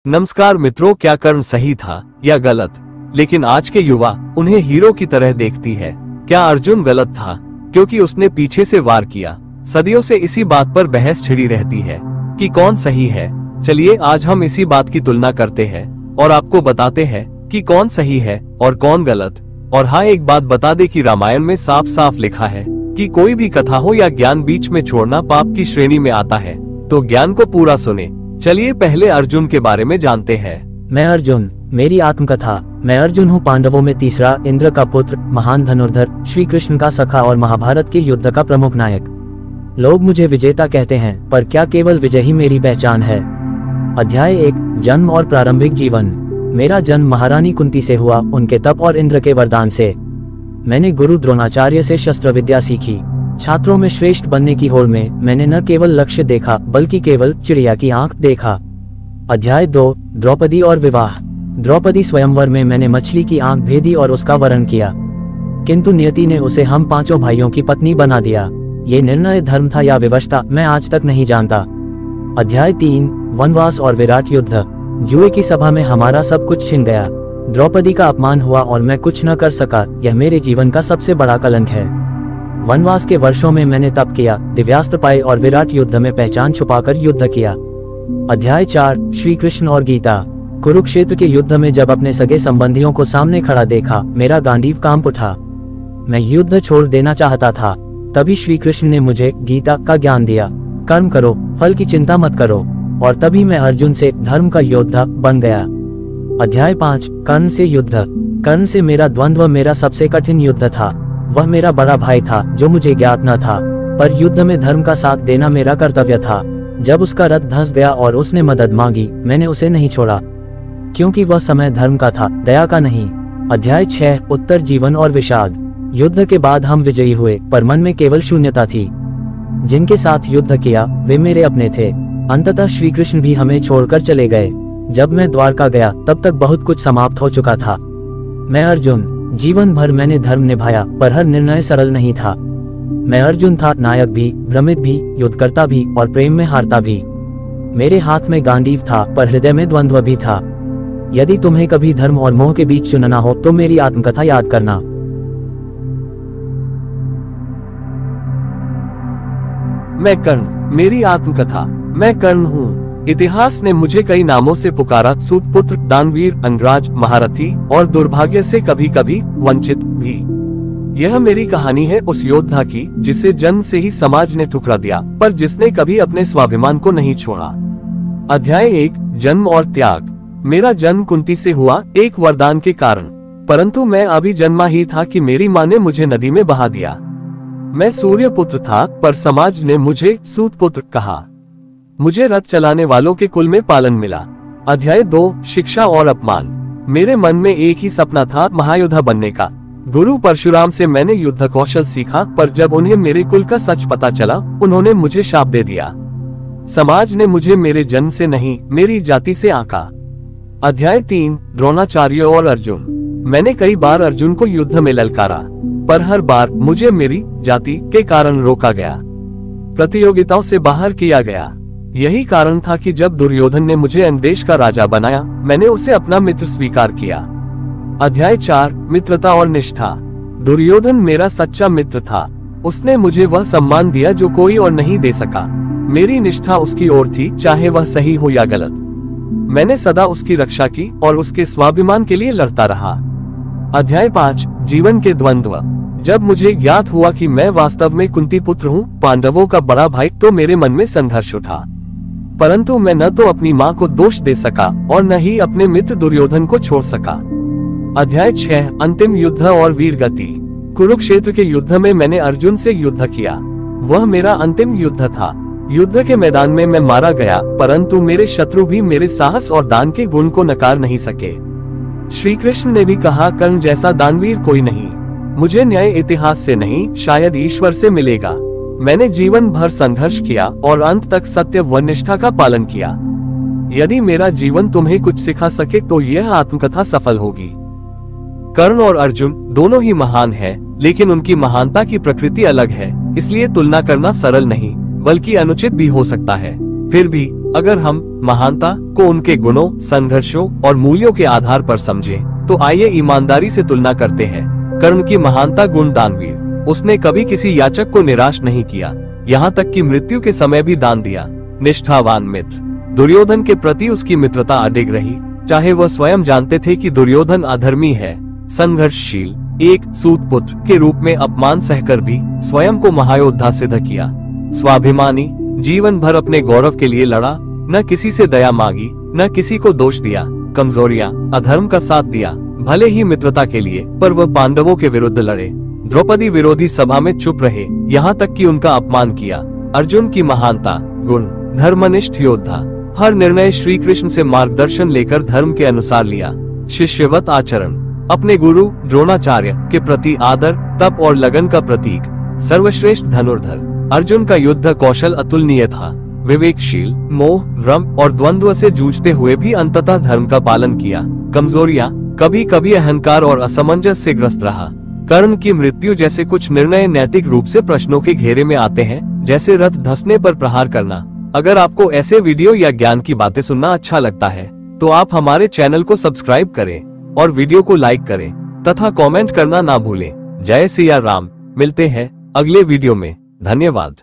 नमस्कार मित्रों, क्या कर्ण सही था या गलत? लेकिन आज के युवा उन्हें हीरो की तरह देखती है। क्या अर्जुन गलत था क्योंकि उसने पीछे से वार किया? सदियों से इसी बात पर बहस छिड़ी रहती है कि कौन सही है। चलिए आज हम इसी बात की तुलना करते हैं और आपको बताते हैं कि कौन सही है और कौन गलत। और हाँ, एक बात बता दे कि रामायण में साफ साफ लिखा है कि कोई भी कथा हो या ज्ञान बीच में छोड़ना पाप की श्रेणी में आता है, तो ज्ञान को पूरा सुने। चलिए पहले अर्जुन के बारे में जानते हैं। मैं अर्जुन, मेरी आत्मकथा। मैं अर्जुन हूँ, पांडवों में तीसरा, इंद्र का पुत्र, महान धनुर्धर, श्री कृष्ण का सखा और महाभारत के युद्ध का प्रमुख नायक। लोग मुझे विजेता कहते हैं, पर क्या केवल विजय ही मेरी पहचान है? अध्याय 1, जन्म और प्रारंभिक जीवन। मेरा जन्म महारानी कुंती से हुआ, उनके तप और इंद्र के वरदान से। मैंने गुरु द्रोणाचार्य से शस्त्र विद्या सीखी। छात्रों में श्रेष्ठ बनने की होड़ में मैंने न केवल लक्ष्य देखा बल्कि केवल चिड़िया की आंख देखा। अध्याय 2, द्रौपदी और विवाह। द्रौपदी स्वयंवर में मैंने मछली की आंख भेदी और उसका वरण किया, किंतु नियति ने उसे हम पांचों भाइयों की पत्नी बना दिया। ये निर्णय धर्म था या विवशता, मैं आज तक नहीं जानता। अध्याय 3, वनवास और विराट युद्ध। जुए की सभा में हमारा सब कुछ छिन गया। द्रौपदी का अपमान हुआ और मैं कुछ न कर सका। यह मेरे जीवन का सबसे बड़ा कलंक है। वनवास के वर्षों में मैंने तप किया, दिव्यास्त्र पाए और विराट युद्ध में पहचान छुपाकर युद्ध किया। अध्याय 4, श्री कृष्ण और गीता। कुरुक्षेत्र के युद्ध में जब अपने सगे संबंधियों को सामने खड़ा देखा, मेरा गांडीव कांप उठा। मैं युद्ध छोड़ देना चाहता था। तभी श्री कृष्ण ने मुझे गीता का ज्ञान दिया। कर्म करो, फल की चिंता मत करो। और तभी मैं अर्जुन से धर्म का योद्धा बन गया। अध्याय 5, कर्ण से युद्ध। कर्ण से मेरा द्वंद्व मेरा सबसे कठिन युद्ध था। वह मेरा बड़ा भाई था जो मुझे ज्ञात न था, पर युद्ध में धर्म का साथ देना मेरा कर्तव्य था। जब उसका रथ धंस गया और उसने मदद मांगी, मैंने उसे नहीं छोड़ा, क्योंकि वह समय धर्म का था, दया का नहीं। अध्याय 6, उत्तर जीवन और विषाद। युद्ध के बाद हम विजयी हुए, पर मन में केवल शून्यता थी। जिनके साथ युद्ध किया वे मेरे अपने थे। अंततः श्री कृष्ण भी हमें छोड़कर चले गए। जब मैं द्वारका गया तब तक बहुत कुछ समाप्त हो चुका था। मैं अर्जुन, जीवन भर मैंने धर्म निभाया, पर हर निर्णय सरल नहीं था। मैं अर्जुन था, नायक भी, भ्रमित भी, युद्धकर्ता भी और प्रेम में हारता भी। मेरे हाथ में गांडीव था, पर हृदय में द्वंद्व भी था। यदि तुम्हें कभी धर्म और मोह के बीच चुनना हो तो मेरी आत्मकथा याद करना। मैं कर्ण, मेरी आत्मकथा। मैं कर्ण हूँ। इतिहास ने मुझे कई नामों से पुकारा, सूतपुत्र, दानवीर, अंगराज, महारथी और दुर्भाग्य से कभी कभी वंचित भी। यह मेरी कहानी है उस योद्धा की जिसे जन्म से ही समाज ने ठुकरा दिया, पर जिसने कभी अपने स्वाभिमान को नहीं छोड़ा। अध्याय 1, जन्म और त्याग। मेरा जन्म कुंती से हुआ, एक वरदान के कारण। परंतु मैं अभी जन्मा ही था कि मेरी माँ ने मुझे नदी में बहा दिया। मैं सूर्य पुत्र था, पर समाज ने मुझे सूतपुत्र कहा। मुझे रथ चलाने वालों के कुल में पालन मिला। अध्याय 2, शिक्षा और अपमान। मेरे मन में एक ही सपना था, महायोद्धा बनने का। गुरु परशुराम से मैंने युद्ध कौशल सीखा, पर जब उन्हें मेरे कुल का सच पता चला, उन्होंने मुझे शाप दे दिया। समाज ने मुझे मेरे जन्म से नहीं, मेरी जाति से आंका। अध्याय 3, द्रोणाचार्य और अर्जुन। मैंने कई बार अर्जुन को युद्ध में ललकारा, पर हर बार मुझे मेरी जाति के कारण रोका गया, प्रतियोगिताओं से बाहर किया गया। यही कारण था कि जब दुर्योधन ने मुझे अन्देश का राजा बनाया, मैंने उसे अपना मित्र स्वीकार किया। अध्याय 4, मित्रता और निष्ठा। दुर्योधन मेरा सच्चा मित्र था। उसने मुझे वह सम्मान दिया जो कोई और नहीं दे सका। मेरी निष्ठा उसकी ओर थी, चाहे वह सही हो या गलत। मैंने सदा उसकी रक्षा की और उसके स्वाभिमान के लिए लड़ता रहा। अध्याय 5, जीवन के द्वंद्व। जब मुझे ज्ञात हुआ कि मैं वास्तव में कुंती पुत्र हूँ, पांडवों का बड़ा भाई, तो मेरे मन में संघर्ष उठा। परंतु मैं न तो अपनी माँ को दोष दे सका और न ही अपने मित्र दुर्योधन को छोड़ सका। अध्याय 6, अंतिम युद्ध और वीर गति। कुरुक्षेत्र के युद्ध में मैंने अर्जुन से युद्ध किया। वह मेरा अंतिम युद्ध था। युद्ध के मैदान में मैं मारा गया, परंतु मेरे शत्रु भी मेरे साहस और दान के गुण को नकार नहीं सके। श्री कृष्ण ने भी कहा, कर्ण जैसा दानवीर कोई नहीं। मुझे न्याय इतिहास से नहीं, शायद ईश्वर से मिलेगा। मैंने जीवन भर संघर्ष किया और अंत तक सत्य व निष्ठा का पालन किया। यदि मेरा जीवन तुम्हें कुछ सिखा सके तो यह आत्मकथा सफल होगी। कर्ण और अर्जुन दोनों ही महान हैं, लेकिन उनकी महानता की प्रकृति अलग है, इसलिए तुलना करना सरल नहीं बल्कि अनुचित भी हो सकता है। फिर भी अगर हम महानता को उनके गुणों, संघर्षों और मूल्यों के आधार पर समझें, तो आइए ईमानदारी से तुलना करते हैं। कर्ण की महानता गुण दानवीर, उसने कभी किसी याचक को निराश नहीं किया, यहाँ तक कि मृत्यु के समय भी दान दिया। निष्ठावान मित्र, दुर्योधन के प्रति उसकी मित्रता अडिग रही, चाहे वह स्वयं जानते थे कि दुर्योधन अधर्मी है। संघर्षशील, एक सूत पुत्र के रूप में अपमान सहकर भी स्वयं को महायोद्धा सिद्ध किया। स्वाभिमानी, जीवन भर अपने गौरव के लिए लड़ा, न किसी से दया मांगी, न किसी को दोष दिया। कमजोरियां, अधर्म का साथ दिया, भले ही मित्रता के लिए, पर वह पांडवों के विरुद्ध लड़े। द्रौपदी विरोधी सभा में चुप रहे, यहाँ तक कि उनका अपमान किया। अर्जुन की महानता गुण, धर्मनिष्ठ योद्धा, हर निर्णय श्री कृष्ण से मार्गदर्शन लेकर धर्म के अनुसार लिया। शिष्यवत आचरण, अपने गुरु द्रोणाचार्य के प्रति आदर, तप और लगन का प्रतीक। सर्वश्रेष्ठ धनुर्धर, अर्जुन का युद्ध कौशल अतुलनीय था। विवेकशील, मोह, भ्रम और द्वंद्व से जूझते हुए भी अंततः धर्म का पालन किया। कमजोरियां, कभी कभी अहंकार और असमंजस से ग्रस्त रहा। कर्ण की मृत्यु जैसे कुछ निर्णय नैतिक रूप से प्रश्नों के घेरे में आते हैं, जैसे रथ धंसने पर प्रहार करना। अगर आपको ऐसे वीडियो या ज्ञान की बातें सुनना अच्छा लगता है, तो आप हमारे चैनल को सब्सक्राइब करें और वीडियो को लाइक करें तथा कमेंट करना ना भूलें। जय सिया राम। मिलते हैं अगले वीडियो में। धन्यवाद।